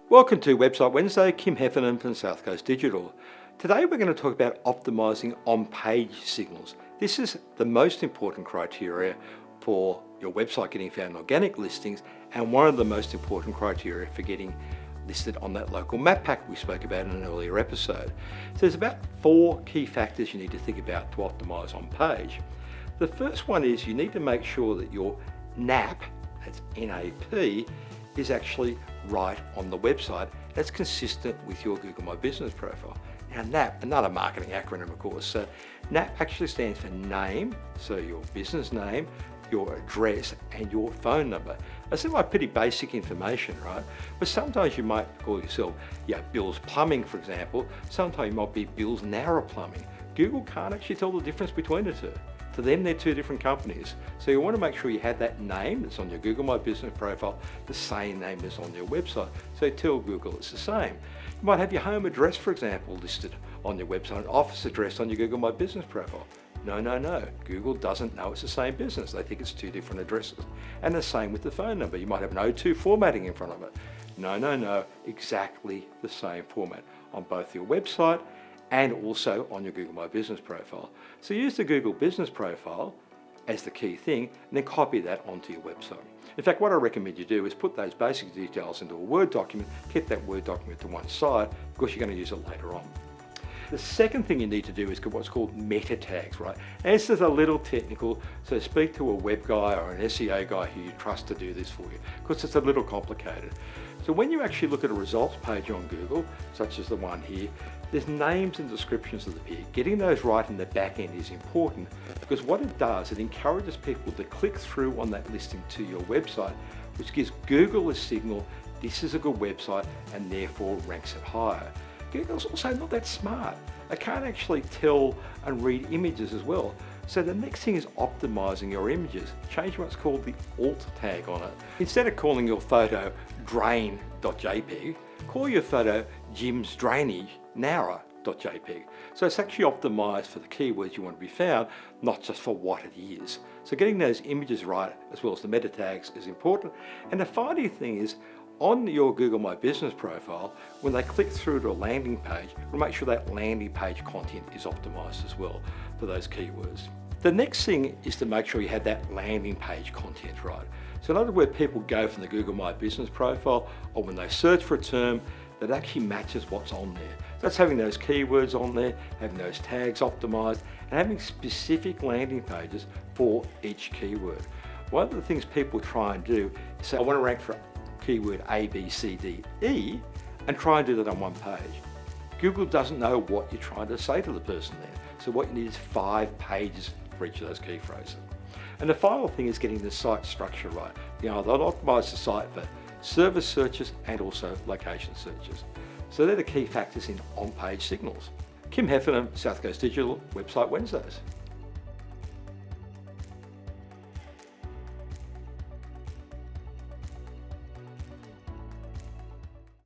Welcome to Website Wednesday, Kim Heffernan from South Coast Digital. Today we're going to talk about optimizing on-page signals. This is the most important criteria for your website getting found in organic listings and one of the most important criteria for getting listed on that local map pack we spoke about in an earlier episode. So there's about 4 key factors you need to think about to optimize on page. The first one is you need to make sure that your NAP, that's NAP, is actually right on the website. That's consistent with your Google My Business profile. Now NAP, another marketing acronym of course, so NAP actually stands for name, so your business name, your address and your phone number. That's like pretty basic information, right? But sometimes you might call yourself, Bill's Plumbing, for example. Sometimes you might be Bill's Narrow Plumbing. Google can't actually tell the difference between the two. To them, they're 2 different companies. So you want to make sure you have that name that's on your Google My Business profile, the same name as on your website. So tell Google it's the same. You might have your home address, for example, listed on your website, an office address on your Google My Business profile. No. Google doesn't know it's the same business. They think it's 2 different addresses. And the same with the phone number. You might have an O2 formatting in front of it. No. Exactly the same format on both your website and also on your Google My Business profile. So use the Google Business profile as the key thing and then copy that onto your website. In fact, what I recommend you do is put those basic details into a Word document, keep that Word document to one side because you're going to use it later on. The second thing you need to do is what's called meta tags, right? And this is a little technical, so speak to a web guy or an SEO guy who you trust to do this for you, because it's a little complicated. So when you actually look at a results page on Google, such as the one here, there's names and descriptions that appear. Getting those right in the back end is important because what it does, it encourages people to click through on that listing to your website, which gives Google a signal, this is a good website, and therefore ranks it higher. Google's also not that smart. They can't actually tell and read images as well. So the next thing is optimizing your images. Change what's called the alt tag on it. Instead of calling your photo drain.jpg, call your photo Jim's Drainage Nara.jpg. So it's actually optimized for the keywords you want to be found, not just for what it is. So getting those images right, as well as the meta tags, is important. And the final thing is, on your Google My Business profile, when they click through to a landing page, we'll make sure that landing page content is optimized as well for those keywords. The next thing is to make sure you have that landing page content right. So in other words, people go from the Google My Business profile, or when they search for a term, that actually matches what's on there. That's having those keywords on there, having those tags optimized, and having specific landing pages for each keyword. One of the things people try and do is say, I want to rank for keyword A, B, C, D, E, and try and do that on one page. Google doesn't know what you're trying to say to the person there. So what you need is 5 pages for each of those key phrases. And the final thing is getting the site structure right. They'll optimize the site for service searches and also location searches. So they're the key factors in on-page signals. Kim Heffernan, South Coast Digital, Website Wednesdays.